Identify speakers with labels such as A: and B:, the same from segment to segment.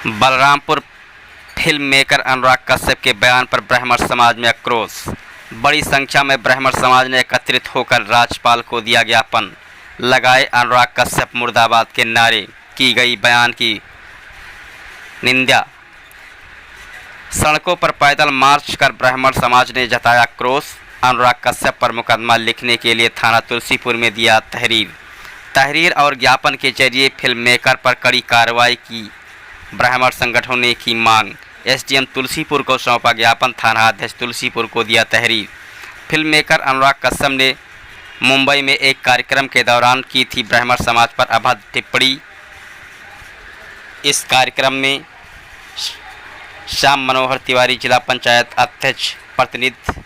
A: Balrampur film maker Anurag Kashyap के बयान पर ब्राह्मण समाज में आक्रोश। बड़ी संख्या में ब्राह्मण समाज ने एकत्रित होकर राज्यपाल को दिया ज्ञापन, लगाए अनुराग कश्यप मुर्दाबाद के नारे, की गई बयान की निंदा। सड़कों पर पैदल मार्च कर ब्राह्मण समाज ने जताया आक्रोश। अनुराग कश्यप पर मुकदमा लिखने के लिए थाना तुलसीपुर में दिया तहरीर और ज्ञापन के जरिए फिल्म मेकर पर कड़ी कार्रवाई की ब्राह्मण संगठनों ने की मांग। एसडीएम तुलसीपुर को सौंपा ज्ञापन, थाना अध्यक्ष तुलसीपुर को दिया तहरीर। फिल्म मेकर अनुराग कश्यप ने मुंबई में एक कार्यक्रम के दौरान की थी ब्राह्मण समाज पर अभद्र टिप्पणी। इस कार्यक्रम में श्याम मनोहर तिवारी, जिला पंचायत अध्यक्ष, प्रतिनिधि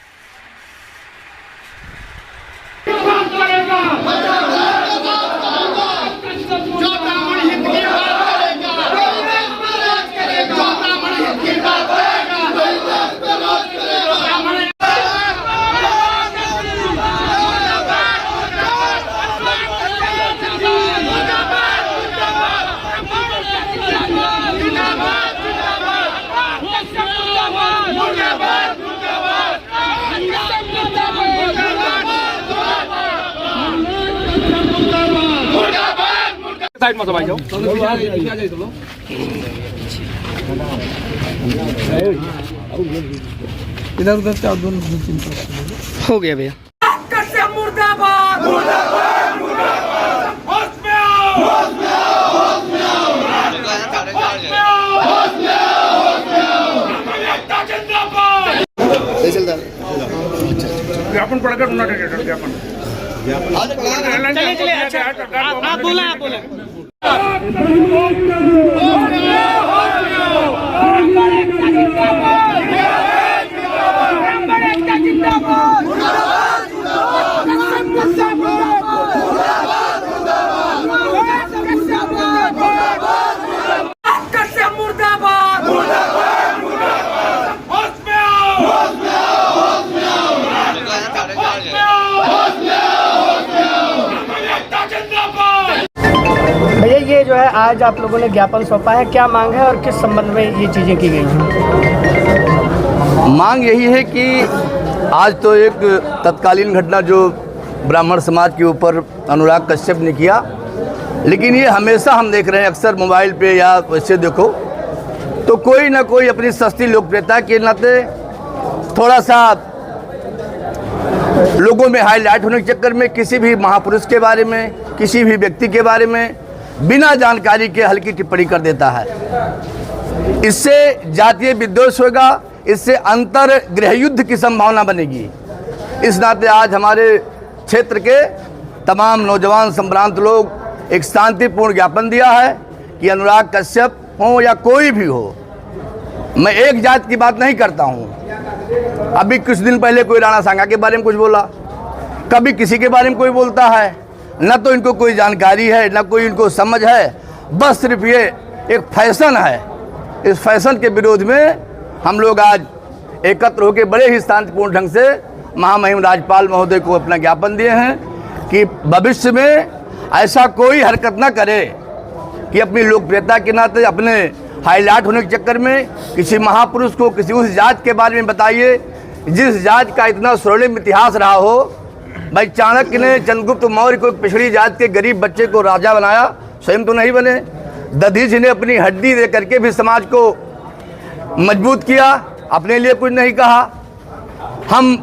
B: साइड में भाई जाओ इधर उधर से दोनों हो गया भैया। मुर्दाबाद मुर्दाबाद मुर्दाबाद, होश में आओ, होश में आओ, होश में आओ, होश में आओ, होश में आओ, होश में आओ, जनता जिंदाबाद। ज्ञापन पढ़कर उन्होंने ज्ञापन चलिए अच्छा आप बोला
C: भैया, ये जो है आज आप लोगों ने ज्ञापन सौंपा है, क्या मांग है और किस संबंध में ये चीज़ें की गई हैं?
D: मांग यही है कि आज तो एक तत्कालीन घटना जो ब्राह्मण समाज के ऊपर अनुराग कश्यप ने किया, लेकिन ये हमेशा हम देख रहे हैं, अक्सर मोबाइल पे या वैसे देखो तो कोई ना कोई अपनी सस्ती लोकप्रियता के नाते थोड़ा सा लोगों में हाईलाइट होने के चक्कर में किसी भी महापुरुष के बारे में, किसी भी व्यक्ति के बारे में बिना जानकारी के हल्की टिप्पणी कर देता है। इससे जातीय विद्वेष होगा, इससे अंतर गृह युद्ध की संभावना बनेगी। इस नाते आज हमारे क्षेत्र के तमाम नौजवान संभ्रांत लोग एक शांतिपूर्ण ज्ञापन दिया है कि अनुराग कश्यप हो या कोई भी हो, मैं एक जात की बात नहीं करता हूँ। अभी कुछ दिन पहले कोई राणा सांगा के बारे में कुछ बोला, कभी किसी के बारे में कोई बोलता है, न तो इनको कोई जानकारी है न कोई इनको समझ है, बस सिर्फ ये एक फैशन है। इस फैशन के विरोध में हम लोग आज एकत्र होकर बड़े ही शांतिपूर्ण ढंग से महामहिम राज्यपाल महोदय को अपना ज्ञापन दिए हैं कि भविष्य में ऐसा कोई हरकत न करे कि अपनी लोकप्रियता के नाते, अपने हाईलाइट होने के चक्कर में किसी महापुरुष को, किसी उस जात के बारे में बताइए जिस जात का इतना स्वर्णिम इतिहास रहा हो। भाई चाणक्य ने चंद्रगुप्त मौर्य को पिछड़ी जात के गरीब बच्चे को राजा बनाया, स्वयं तो नहीं बने। दधीच ने अपनी हड्डी दे करके भी समाज को मजबूत किया, अपने लिए कुछ नहीं कहा। हम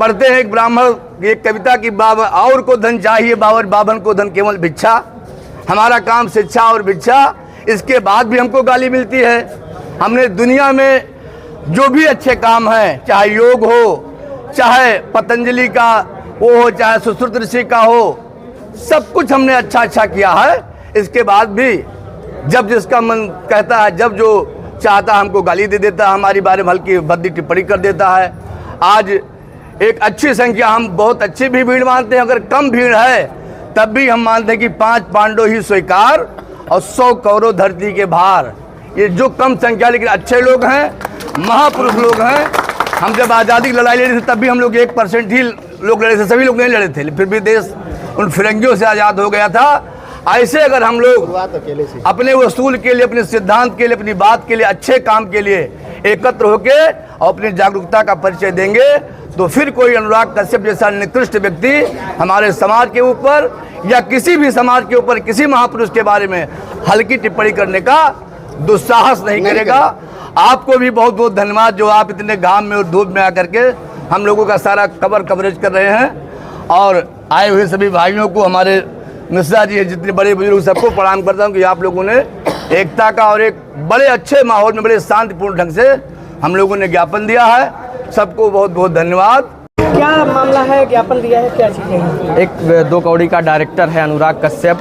D: पढ़ते हैं एक ब्राह्मण की एक कविता की, और को धन चाहिए बाबर बाभन को धन केवल भिक्षा। हमारा काम शिक्षा और भिक्षा, इसके बाद भी हमको गाली मिलती है। हमने दुनिया में जो भी अच्छे काम हैं, चाहे योग हो, चाहे पतंजलि का वो हो, चाहे सुश्रुत ऋषि का हो, सब कुछ हमने अच्छा किया है। इसके बाद भी जब जिसका मन कहता है, जब जो चाहता है हमको गाली दे देता है, हमारी बारे में हल्की भद्दी टिप्पणी कर देता है। आज एक अच्छी संख्या, हम बहुत अच्छी भी भीड़ मानते हैं, अगर कम भीड़ है तब भी हम मानते हैं कि 5 पांडव ही स्वीकार और 100 कौरव धरती के भार। ये जो कम संख्या लेकिन अच्छे लोग हैं, महापुरुष लोग हैं। हम जब आज़ादी की लड़ाई लड़ी थी तब भी हम लोग 1% ही लोग लड़े थे, सभी लोग नहीं लड़े थे, फिर भी देश उन फिरंगियों से आज़ाद हो गया था। ऐसे अगर हम लोग अपने वसूल के लिए, अपने सिद्धांत के लिए, अपनी बात के लिए, अच्छे काम के लिए एकत्र होके और अपनी जागरूकता का परिचय देंगे तो फिर कोई अनुराग कश्यप जैसा निकृष्ट व्यक्ति हमारे समाज के ऊपर या किसी भी समाज के ऊपर किसी महापुरुष के बारे में हल्की टिप्पणी करने का दुस्साहस नहीं करेगा। आपको भी बहुत बहुत धन्यवाद जो आप इतने घाम में और धूप में आकर के हम लोगों का सारा कवरेज कर रहे हैं। और आए हुए सभी भाइयों को, हमारे मिश्रा जी जितने बड़े बुजुर्ग, सबको प्रणाम करता हूँ कि आप लोगों ने एकता का और एक बड़े अच्छे माहौल में बड़े शांतिपूर्ण ढंग से हम लोगों ने ज्ञापन दिया है। सबको बहुत बहुत धन्यवाद।
C: क्या मामला है, ज्ञापन दिया है, क्या चीज़ें हैं?
E: एक 2 कौड़ी का डायरेक्टर है अनुराग कश्यप,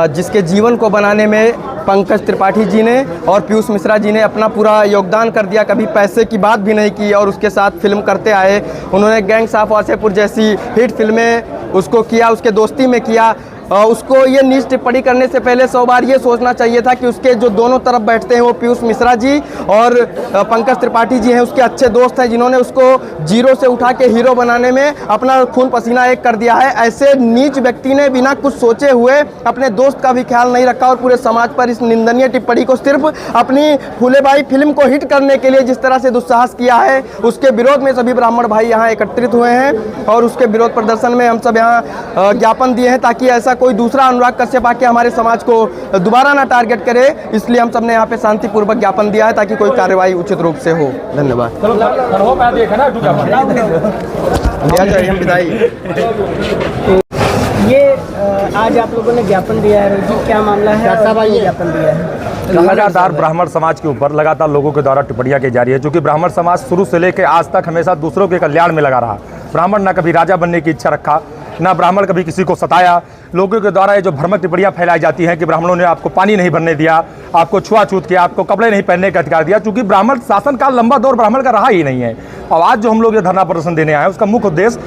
E: जिसके जीवन को बनाने में पंकज त्रिपाठी जी ने और पीयूष मिश्रा जी ने अपना पूरा योगदान कर दिया। कभी पैसे की बात भी नहीं की और उसके साथ फिल्म करते आए। उन्होंने गैंग्स ऑफ वासेपुर जैसी हिट फिल्में उसको किया, उसके दोस्ती में किया। उसको ये नीच टिप्पणी करने से पहले 100 बार ये सोचना चाहिए था कि उसके जो दोनों तरफ बैठते हैं वो पीयूष मिश्रा जी और पंकज त्रिपाठी जी हैं, उसके अच्छे दोस्त हैं जिन्होंने उसको जीरो से उठा के हीरो बनाने में अपना खून पसीना एक कर दिया है। ऐसे नीच व्यक्ति ने बिना कुछ सोचे हुए अपने दोस्त का भी ख्याल नहीं रखा और पूरे समाज पर इस निंदनीय टिप्पणी को सिर्फ अपनी फूलेबाई फिल्म को हिट करने के लिए जिस तरह से दुस्साहस किया है, उसके विरोध में सभी ब्राह्मण भाई यहाँ एकत्रित हुए हैं और उसके विरोध प्रदर्शन में हम सब यहाँ ज्ञापन दिए हैं ताकि ऐसा कोई दूसरा अनुराग कश्यप आके हमारे समाज को दोबारा ना टारगेट करे। इसलिए हम सब ने यहाँ पे शांतिपूर्वक ज्ञापन दिया है ताकि कोई कार्रवाई उचित रूप से हो। धन्यवाद।
C: ये आज आप लोगों ने ज्ञापन दिया है रोजी, क्या मामला है, ज्ञापन दिया है?
F: लगातार ब्राह्मण समाज के ऊपर लगातार लोगों के द्वारा टिप्पणियां की जा रही है, क्योंकि ब्राह्मण समाज शुरू से लेकर आज तक हमेशा दूसरों के कल्याण में लगा रहा। ब्राह्मण ना कभी राजा बनने की इच्छा रखा, ना ब्राह्मण कभी किसी को सताया। लोगों के द्वारा ये जो भ्रामक टिप्पणियां फैलाई जाती हैं कि ब्राह्मणों ने आपको पानी नहीं भरने दिया, आपको छुआछूत किया, आपको कपड़े नहीं पहनने का अधिकार दिया, क्योंकि ब्राह्मण शासन काल लंबा दौर ब्राह्मण का रहा ही नहीं है। और आज जो हम लोग ये धरना प्रदर्शन देने आए हैं उसका मुख्य उद्देश्य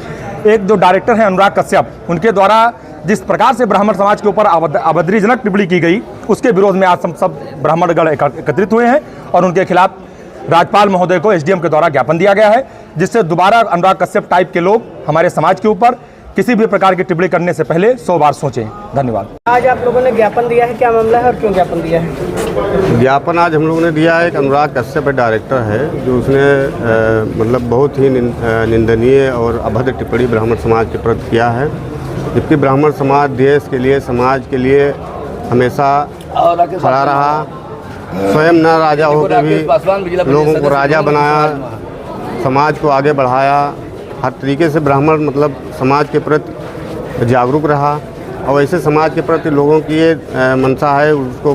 F: एक जो डायरेक्टर हैं अनुराग कश्यप, उनके द्वारा जिस प्रकार से ब्राह्मण समाज के ऊपर अभद्रजनक टिप्पणी की गई उसके विरोध में आज हम सब ब्राह्मणगण एकत्रित हुए हैं और उनके खिलाफ राज्यपाल महोदय को एसडीएम के द्वारा ज्ञापन दिया गया है, जिससे दोबारा अनुराग कश्यप टाइप के लोग हमारे समाज के ऊपर किसी भी प्रकार की टिप्पणी करने से पहले 100 बार सोचें। धन्यवाद।
C: आज आप लोगों ने ज्ञापन दिया है, क्या मामला है और क्यों ज्ञापन दिया है?
G: ज्ञापन आज हम लोगों ने दिया है। एक अनुराग कश्यप डायरेक्टर है जो उसने मतलब बहुत ही निंदनीय और अभद्र टिप्पणी ब्राह्मण समाज के प्रति किया है, जबकि ब्राह्मण समाज देश के लिए, समाज के लिए हमेशा खड़ा रहा। स्वयं न राजा होकर भी लोगों को राजा बनाया, समाज को आगे बढ़ाया। हर तरीके से ब्राह्मण मतलब समाज के प्रति जागरूक रहा और ऐसे समाज के प्रति लोगों की ये मंशा है, उसको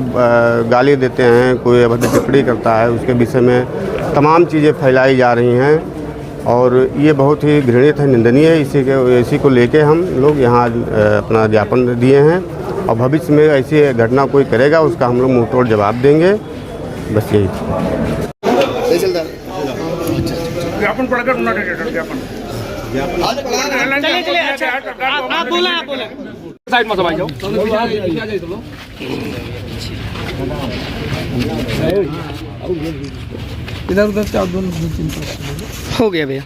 G: गाली देते हैं, कोई अभद्र टिप्पणी करता है, उसके विषय में तमाम चीज़ें फैलाई जा रही हैं और ये बहुत ही घृणित है, निंदनीय है। इसी को लेके हम लोग यहाँ अपना ज्ञापन दिए हैं और भविष्य में ऐसी घटना कोई करेगा उसका हम लोग मुंहतोड़ जवाब देंगे। बस यही
B: ज्ञापन पढ़कर आप बोला साइड में समाज जाओ। इधर उधर से आप दोनों हो गया भैया।